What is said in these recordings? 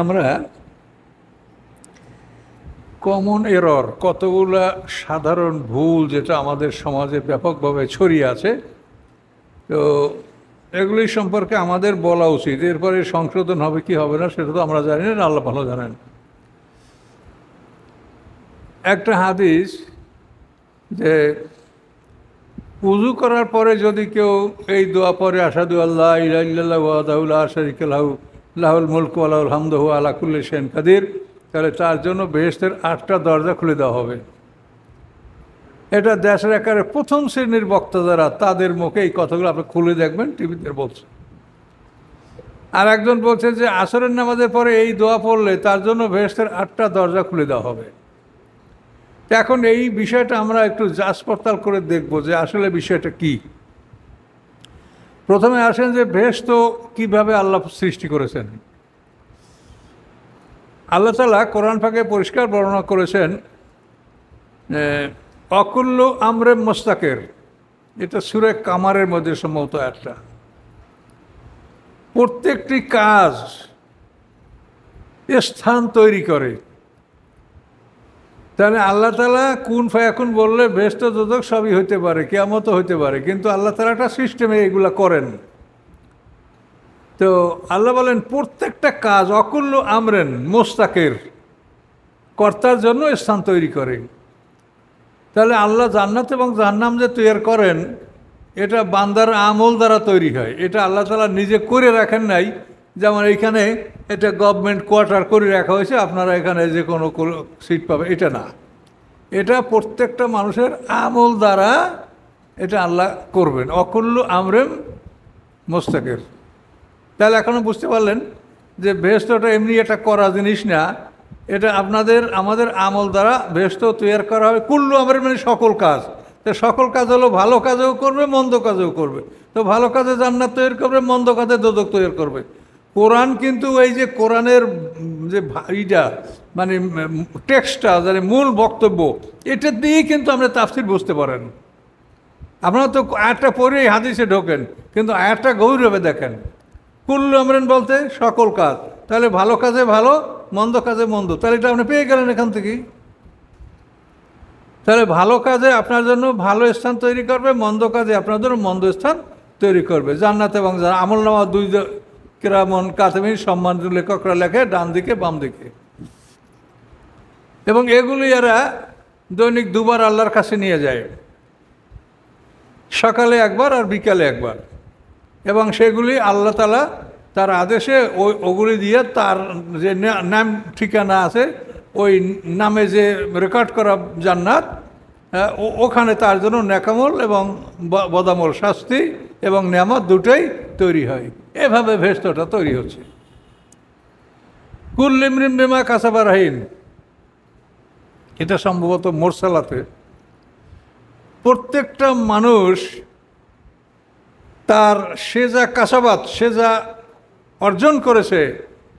আমরা common error, কতগুলা সাধারণ ভুল যেটা আমাদের সমাজে ব্যাপকভাবে ছড়িয়ে আছে, তো এগুলি সম্পর্কে আমাদের বলা উচিত। এরপরে সংশোধন হবে কি হবে না সেটা তো আমরা জানি না, আল্লাহ ভালো জানেন। একটা হাদিস যে উযু করার পরে যদি কেউ এই দোয়া পরে আশহাদু আল্লা ইলাহা ইল্লাল্লাহু ওয়াহদাহু লা শারীকা লাহু লাহুল মুলকু ওয়া লাহুল হামদু ওয়া হুয়া আলা কুল্লি শাইইন কাদির, তাহলে তার জন্য বেহেশতের 8টা দরজা খুলে দেওয়া হবে। এটা দেশের একেবারে প্রথম শ্রেণীর বক্তা যারা, তাদের মুখে এই কথাগুলো আপনি খুলে দেখবেন, টিভিতে বলছে। আর একজন বলছে যে আসরের নামাজের পরে এই দোয়া পড়লে তার জন্য বেহেশতের 8টা দরজা খুলে দেওয়া হবে। এখন এই বিষয়টা আমরা একটু যাচ পড়তাল করে দেখব যে আসলে বিষয়টা কি। প্রথমে আসেন যে বেহেশত কিভাবে আল্লাহ সৃষ্টি করেছেন। আল্লাহ তাআলা কোরআন পাকে পরিষ্কার বর্ণনা করেছেন, অকুল্লু আমরে মোস্তাকের, এটা সূরা কামারের মধ্যে সম্ভবত একটা। প্রত্যেকটি কাজ স্থান তৈরি করে। তাহলে আল্লাহ তাআলা কুন ফায়াকুন বললে বেহেশত দোজখ সবই হইতে পারে, কিয়ামতও হইতে পারে, কিন্তু আল্লাহ তাআলা একটা সিস্টেমে এগুলা করেন। তো আল্লাহ বলেন প্রত্যেকটা কাজ অকুল্লু আমরেন মোস্তাকের, কর্তার জন্য স্থান তৈরি করে। তাহলে আল্লাহ জান্নাত এবং জাহান্নাম যে তৈরি করেন, এটা বান্দার আমল দ্বারা তৈরি হয়। এটা আল্লাহ তাআলা নিজে করে রাখেন নাই, যেমন এইখানে এটা গভর্নমেন্ট কোয়ার্টার করে রাখা হয়েছে, আপনারা এখানে যে কোনো সিট পাবে, এটা না। এটা প্রত্যেকটা মানুষের আমল দ্বারা এটা আল্লাহ করবেন। অকুল্লু আমরেম মোস্তাকের। তাহলে এখনও বুঝতে পারলেন যে বেহেশতটা এমনি এটা করা জিনিস না, এটা আমাদের আমল দ্বারা বেহেশত তৈরি করা হবে। কুল্লু আমরের মানে সকল কাজ। তো সকল কাজ হলো ভালো কাজেও করবে, মন্দ কাজেও করবে। তো ভালো কাজে জান্নাত তৈরি করবে, মন্দ কাজে দোজখ তৈরি করবে। কোরআন কিন্তু এই যে কোরআনের যে ইটা মানে টেক্সটটা, মানে মূল বক্তব্য, এটা দিয়েই কিন্তু আমরা তাফসীর বুঝতে পারেন। আপনারা তো আয়াতটা পড়ে হাদিসে ঢোকেন, কিন্তু আয়াতটা গভীরভাবে দেখেন। কুল্লু আমরেন বলতে সকল কাজ, তাহলে ভালো কাজে ভালো, মন্দ কাজে মন্দ, তাহলে এটা আপনি পেয়ে গেলেন এখান থেকেই। তাহলে ভালো কাজে আপনার জন্য ভালো স্থান তৈরি করবে, মন্দ কাজে আপনার জন্য মন্দ স্থান তৈরি করবে। জান্নাত এবং আমলনামা দুই কিরামন কাতিবিন, সম্মানিত লেখকরা লেখে ডান দিকে বাম দিকে, এবং এগুলি এরা দৈনিক দুবার আল্লাহর কাছে নিয়ে যায়, সকালে একবার আর বিকালে একবার। এবং সেগুলি আল্লাহ তাআলা তার আদেশে ওগুলি দিয়ে তার যে নাম ঠিকানা আছে, ওই নামে যে রেকর্ড করা জান্নাত, ওখানে তার জন্য নেকামল এবং বদামল, শাস্তি এবং নেয়ামত দুটোই তৈরি হয়। এভাবে বেহেশতটা তৈরি হচ্ছে। কুল্লু ইমরিন বিমা কাসাবা রাহিন, এটা সম্ভবত মুরসালাতে। প্রত্যেকটা মানুষ তার সে যা কাসাবাত, সে যা অর্জন করেছে,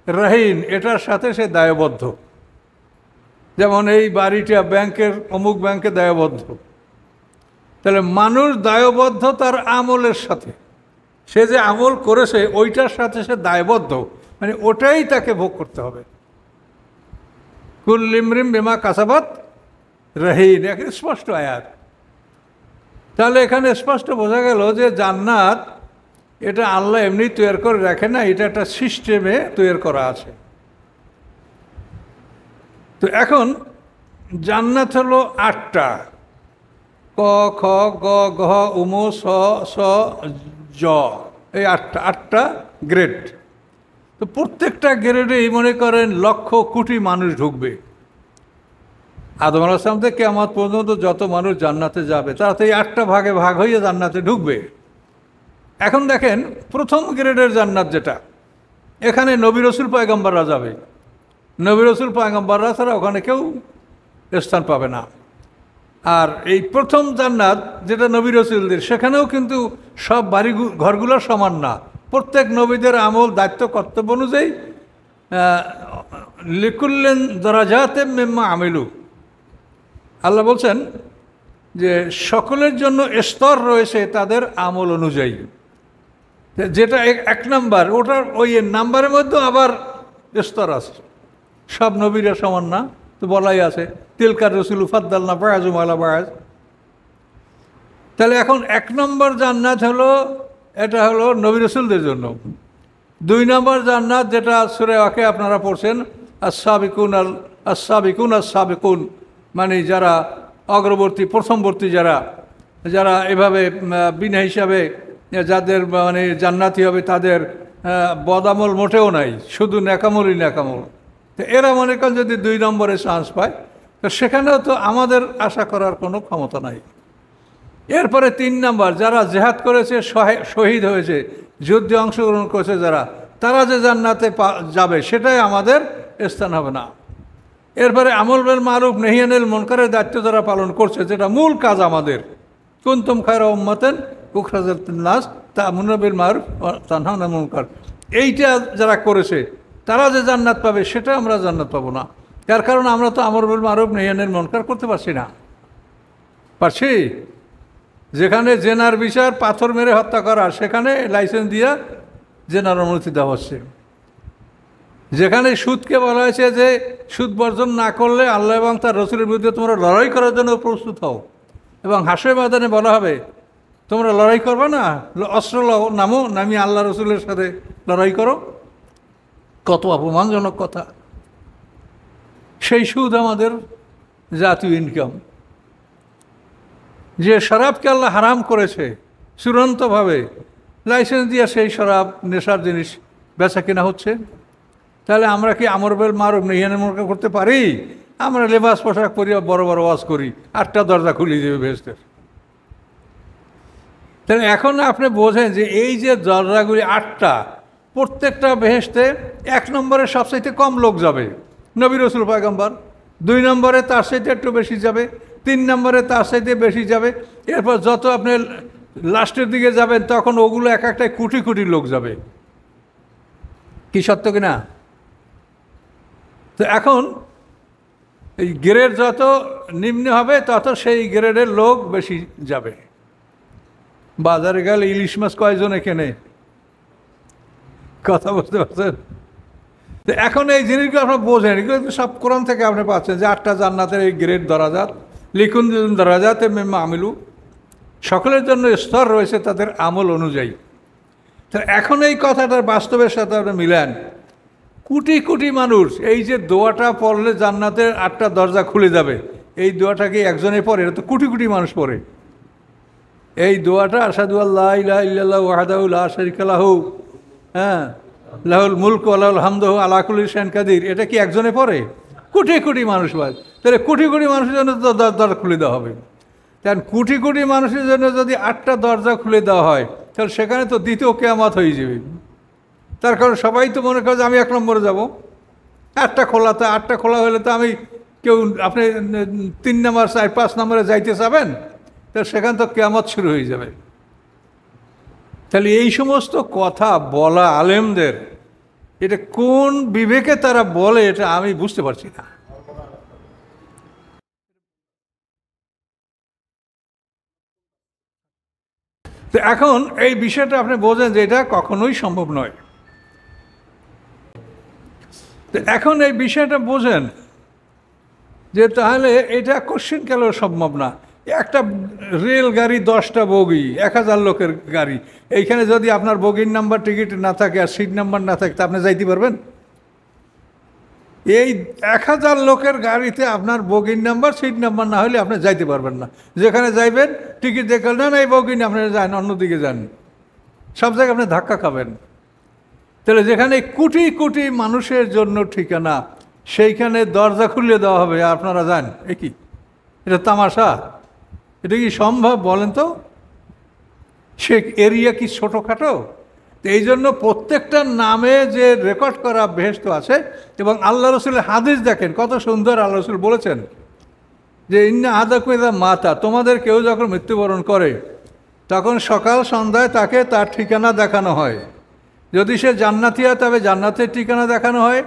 রাহিন, এটার সাথে সে দায়বদ্ধ। যেমন এই বাড়িটা ব্যাংকের, অমুক ব্যাংকে দায়বদ্ধ। তাহলে মানুষ দায়বদ্ধ তার আমলের সাথে। সে যে আমল করেছে ওইটার সাথে সে দায়বদ্ধ, মানে ওটাই তাকে ভোগ করতে হবে। কুল্লু ইমরিন বিমা কাসাবাত রাহিন, এখানে স্পষ্ট আয়াত। তাহলে এখানে স্পষ্ট বোঝা গেল যে জান্নাত এটা আল্লাহ এমনি তৈরি করে রাখে না, এটা একটা সিস্টেমে তৈরি করা আছে। তো এখন জান্নাত হলো 8টা, ক খ গ ঘ উম স স জ, এই 8টা গ্রেড। তো প্রত্যেকটা গ্রেডেই মনে করেন লক্ষ কোটি মানুষ ঢুকবে। আদম আলাইহিস সালাম থেকে কিয়ামত পর্যন্ত যত মানুষ জান্নাতে যাবে, তারা তো এই 8টা ভাগে ভাগ হয়ে জান্নাতে ঢুকবে। এখন দেখেন প্রথম গ্রেডের জান্নাত যেটা, এখানে নবী রসুল পয়গম্বররা যাবে। নবী রসুল পয়গম্বররা ছাড়া ওখানে কেউ স্থান পাবে না। আর এই প্রথম জান্নাত যেটা নবী রসুলদের, সেখানেও কিন্তু সব বাড়ি ঘরগুলো সমান না। প্রত্যেক নবীদের আমল, দায়িত্ব, কর্তব্য অনুযায়ী লিকুল্লিন দরাজাতে মিম্মা আমিলু, আল্লাহ বলছেন যে সকলের জন্য স্তর রয়েছে তাদের আমল অনুযায়ী। যেটা 1 নাম্বার, ওটার ওই নাম্বারের মধ্যে আবার স্তর আছে, সব নবীরা সমান না, তো বলাই আছে তিলকার রসুল ফাদ্দাল না বায়াজু মালা বায়াজ। তাহলে এখন 1 নম্বর জান্নাত হলো, এটা হলো নবী রসুলদের জন্য। 2 নম্বর জান্নাত যেটা সূরা ওয়াকে আপনারা পড়ছেন, আস-সাবিকুন, মানে যারা অগ্রবর্তী প্রথমবর্তী, যারা এভাবে বিনা হিসাবে যাদের মানে জান্নাতি হবে, তাদের বদামল মোটেও নাই, শুধু নেকামলই নেকামল। তো এরা মনে করেন যদি 2 নম্বরে চান্স পায়, তো সেখানেও তো আমাদের আশা করার কোনো ক্ষমতা নাই। এরপরে 3 নম্বর, যারা জেহাদ করেছে, শহীদ হয়েছে, যুদ্ধে অংশগ্রহণ করেছে যারা, তারা যে জান্নাতে যাবে সেটাই আমাদের স্থান হবে না। এরপরে আমল বিল মারুফ নাহি আনিল মুনকারের দায়িত্ব যারা পালন করছে, যেটা মূল কাজ আমাদের, কুনতুম খায়রা উম্মাতিন উখরিজাত লিন-নাস তা'মুরুনা বিল মারুফ ওয়া তানহাউনা আনিল মুনকার, এইটা যারা করেছে তারা যে জান্নাত পাবে সেটা আমরা জান্নাত পাবো না। তার কারণ আমরা তো আমর বিল মারুফ নাহি আনিল মুনকার করতে পারছি না। পারছি? যেখানে জেনার বিচার পাথর মেরে হত্যা করা, সেখানে লাইসেন্স দিয়া জেনার অনুমতি দেওয়া হচ্ছে। যেখানে সুদকে বলা হয়েছে যে সুদ বর্জন না করলে আল্লাহ এবং তার রসুলের বিরুদ্ধে তোমরা লড়াই করার জন্য প্রস্তুত হও, এবং হাসরের ময়দানে বলা হবে তোমরা লড়াই করবে না, অস্ত্র নামিয়ে আল্লাহ রসুলের সাথে লড়াই করো। কত অপমানজনক কথা! সেই সুদ আমাদের জাতীয় ইনকাম, যে শরাবকে আল্লাহ হারাম করেছে চূড়ান্তভাবে, লাইসেন্স দিয়ে সেই শরাব নেশার জিনিস বেচা কিনা হচ্ছে। তাহলে আমরা কি আমর বিল মারুফ নাহি আনিল মুনকার করতে পারি? আমরা লেবাস পোশাক পরি, বড় বড় ওয়াজ করি, 8টা দরজা খুলিয়ে দেবে বেহেশতের। তাহলে এখন আপনি বোঝেন যে এই যে দরজাগুলি 8টা, প্রত্যেকটা বেহেশতে 1 নম্বরে সবচাইতে কম লোক যাবে, নবী রসুল পয়গম্বর। 2 নম্বরে তার চাইতে একটু বেশি যাবে, 3 নম্বরে তার চাইতে বেশি যাবে। এরপর যত আপনি লাস্টের দিকে যাবেন, তখন ওগুলো এক একটাই কোটি কোটি লোক যাবে। কি সত্য কিনা? তো এখন এই গ্রেড যত নিম্ন হবে, তত সেই গ্রেডের লোক বেশি যাবে। বাজারে গেলে ইলিশ মাছ কয়জনে কেনে? কথা বুঝতে পারছেন? তো এখন এই জিনিসগুলো আপনার বোঝেন, এগুলো সব কোরআন থেকে আপনি পাচ্ছেন যে 8টা জান্নাতের এই গ্রেড দরাজাত, লিকুন দরাজাতে মিম্মা আমিলু, সকলের জন্য স্তর রয়েছে তাদের আমল অনুযায়ী। তো এখন এই কথাটার বাস্তবের সাথে আপনি মিলান, কোটি কোটি মানুষ এই যে দোয়াটা পড়লে জান্নাতের 8টা দরজা খুলে যাবে, এই দোয়াটা কি একজনে পড়ে? এটা তো কোটি কোটি মানুষ পড়ে। এই দোয়াটা আশহাদু আল্লা ইলাহা ইল্লাল্লাহু ওয়াহদাহু লা শারীকা লাহু, হ্যাঁ, লাহুল মুলকু ওয়া লাহুল হামদু আলা কুল্লি শাইইন কাদির, এটা কি একজনে পড়ে? কোটি কোটি মানুষ পড়ে। তাহলে কোটি কোটি মানুষের জন্য তো দরজা খুলে দেওয়া হবে। কারণ কোটি কোটি মানুষের জন্য যদি 8টা দরজা খুলে দেওয়া হয়, তাহলে সেখানে তো দ্বিতীয় কিয়ামত হয়ে যাবে। তার কারণ সবাই তো মনে করে যে আমি 1 নম্বরে যাব, 8টা খোলা, তো 8টা খোলা হলে তো আমি কেউ, আপনি 3 নম্বর 4, 5 নম্বরে যাইতে চাবেন, তো সেখান তো কিয়ামত শুরু হয়ে যাবে। তাহলে এই সমস্ত কথা বলা আলেমদের, এটা কোন বিবেকে তারা বলে, এটা আমি বুঝতে পারছি না। তো এখন এই বিষয়টা আপনি বোঝেন যে এটা কখনোই সম্ভব নয়। তো এখন এই বিষয়টা বোঝেন যে তাহলে এটা কোশ্চেন কেন সম্ভব না। একটা রেলগাড়ি 10টা বগি, 1000 লোকের গাড়ি, এইখানে যদি আপনার বগির নাম্বার টিকিট না থাকে আর সিট নাম্বার না থাকে, তা আপনি যাইতে পারবেন? এই 1000 লোকের গাড়িতে আপনার বগির নাম্বার সিট নাম্বার না হলে আপনি যাইতে পারবেন না। যেখানে যাইবেন টিকিট দেখলেন না, এই বগি নিয়ে আপনি যান, অন্যদিকে যান, সব জায়গায় আপনি ধাক্কা খাবেন। তাহলে যেখানে কোটি কোটি মানুষের জন্য ঠিকানা, সেইখানে দরজা খুলে দেওয়া হবে, আপনারা যান, এ কি? এটা তামাশা? এটা কি সম্ভব বলেন তো? সে এরিয়া কি ছোটোখাটো? তো এই জন্য প্রত্যেকটা নামে যে রেকর্ড করা বেহেশত আছে, এবং আল্লাহ রসুলের হাদিস দেখেন কত সুন্দর। আল্লাহ রসুল বলেছেন যে ইন্না আহাদাকুম ইযা মাতা, তোমাদের কেউ যখন মৃত্যুবরণ করে, তখন সকাল সন্ধ্যায় তাকে তার ঠিকানা দেখানো হয়। যদি সে জান্নাতি হয় তবে জান্নাতের ঠিকানা দেখানো হয়,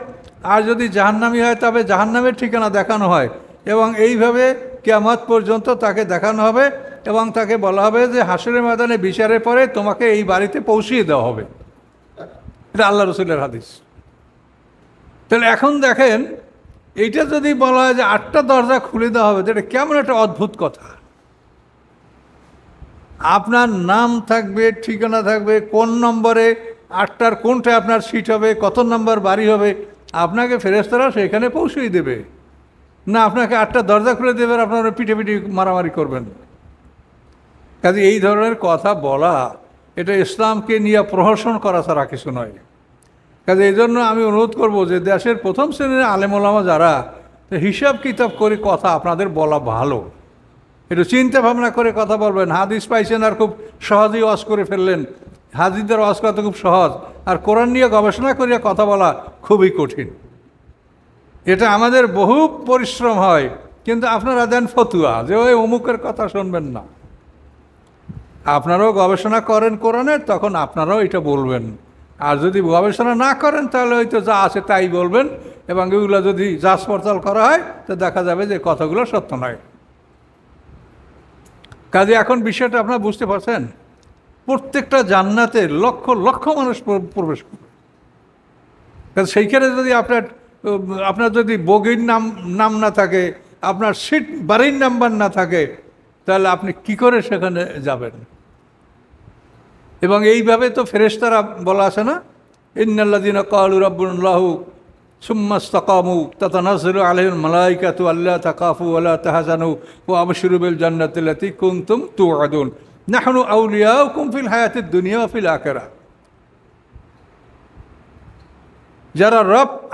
আর যদি জাহান্নামী হয় তবে জাহান্নামের ঠিকানা দেখানো হয়, এবং এইভাবে কিয়ামত পর্যন্ত তাকে দেখানো হবে, এবং তাকে বলা হবে যে হাসরের ময়দানে বিচারের পরে তোমাকে এই বাড়িতে পৌঁছিয়ে দেওয়া হবে। এটা আল্লাহ রসুলের হাদিস। তাহলে এখন দেখেন, এইটা যদি বলা হয় যে 8টা দরজা খুলে দেওয়া হবে, এটা কেমন একটা অদ্ভুত কথা। আপনার নাম থাকবে, ঠিকানা থাকবে, কোন নম্বরে 8টার কোনটা আপনার সিট হবে, কত নম্বর বাড়ি হবে, আপনাকে ফেরেশতারা সেখানে পৌঁছেই দেবে না। আপনাকে 8টা দরজা খুলে দেবে, আপনারা পিঠে পিঠে মারামারি করবেন। কাজে এই ধরনের কথা বলা, এটা ইসলামকে নিয়ে প্রহসন করা ছাড়া কিছু নয়। কাজে এই জন্য আমি অনুরোধ করব যে দেশের প্রথম শ্রেণীর আলেম ওলামা যারা, হিসাব কিতাব করে কথা আপনাদের বলা ভালো। একটু চিন্তা ভাবনা করে কথা বলবেন। হাদিস পাইছেন আর খুব সহজেই ওয়াজ করে ফেললেন, হাদিসদের ওয়াজ করা তো খুব সহজ, আর কোরআন নিয়ে গবেষণা করিয়া কথা বলা খুবই কঠিন। এটা আমাদের বহু পরিশ্রম হয়, কিন্তু আপনারা দেন ফতুয়া যে ওই অমুকের কথা শুনবেন না। আপনারাও গবেষণা করেন কোরআনের, তখন আপনারাও এটা বলবেন। আর যদি গবেষণা না করেন তাহলে হয়তো যা আছে তাই বলবেন, এবং এগুলো যদি যাচ পড়তাল করা হয় তো দেখা যাবে যে কথাগুলো সত্য নয়। কাজে এখন বিষয়টা আপনারা বুঝতে পারছেন, প্রত্যেকটা জান্নাতে লক্ষ লক্ষ মানুষ প্রবেশ করবে। কারণ সেইখানে যদি আপনার যদি বগির নাম না থাকে, আপনার সিট বাড়ির নাম্বার না থাকে, তাহলে আপনি কি করে সেখানে যাবেন? এবং এইভাবে তো ফেরেশতারা বলা আছে না, ইন্নাল্লাযীনা ক্বালু রাব্বুনাল্লাহু সুম্মা ইসতাকামু তাতানাজ্জালু আলাইহিল মালায়েকাতু আল্লা তাখাফু ওয়া লা তাহজানু ওয়া আবশিরু বিল জান্নাতিল্লাতী কুনতুম তুআদুন নাহনু আউলিয়াউকুম ফিল হায়াতিদ দুনিয়া ওয়া ফিল আখিরাহ। যারা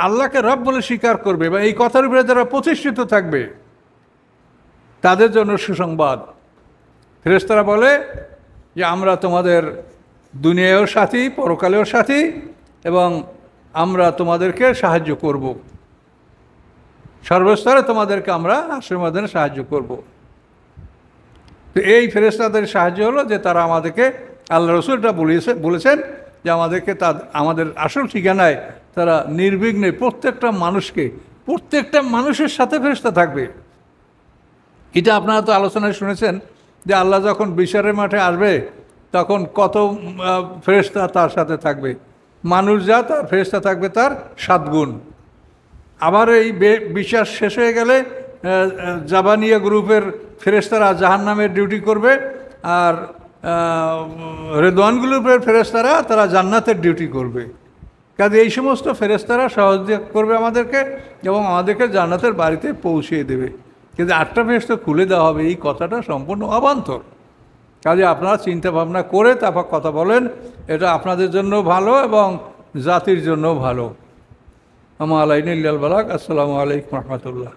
আল্লাহকে রব বলে স্বীকার করবে বা এই কথার উপরে যারা প্রতিষ্ঠিত থাকবে, তাদের জন্য সুসংবাদ। ফেরেশতারা বলে যে আমরা তোমাদের দুনিয়ায়ও সাথী, পরকালেও সাথী, এবং আমরা তোমাদেরকে সাহায্য করব, সর্বস্তরে তোমাদেরকে আমরা আশীর্বাদে সাহায্য করব। তো এই ফেরেশতাদের সাহায্য হলো যে তারা আমাদেরকে, আল্লাহ রসুলটা বলেছেন যে আমাদেরকে আমাদের আসল ঠিকানায় তারা নির্বিঘ্নে প্রত্যেকটা মানুষের সাথে ফেরেশতা থাকবে। এটা আপনারা তো আলোচনায় শুনেছেন যে আল্লাহ যখন বিচারের মাঠে আসবে তখন কত ফেরেশতা তার সাথে থাকবে। মানুষ যা, তার ফেরেশতা থাকবে তার 7 গুণ। আবার এই বিচার শেষ হয়ে গেলে জাবানিয়া গ্রুপের ফেরেশতারা জাহান্নামের ডিউটি করবে, আর রেদওয়ান গ্রুপের ফেরেশতারা তারা জান্নাতের ডিউটি করবে। কাজে এই সমস্ত ফেরেশতারা সহযোগিতা করবে আমাদেরকে এবং আমাদেরকে জান্নাতের বাড়িতে পৌঁছিয়ে দেবে। কিন্তু 8টা ফেরেশতা খুলে দেওয়া হবে, এই কথাটা সম্পূর্ণ অবান্তর। কাজে আপনারা চিন্তা ভাবনা করে তারপর কথা বলেন, এটা আপনাদের জন্য ভালো এবং জাতির জন্য ভালো। আমা আলাইনা ইল্লাল বালাগ। আসসালামু আলাইকুম রহমতুল্লাহ।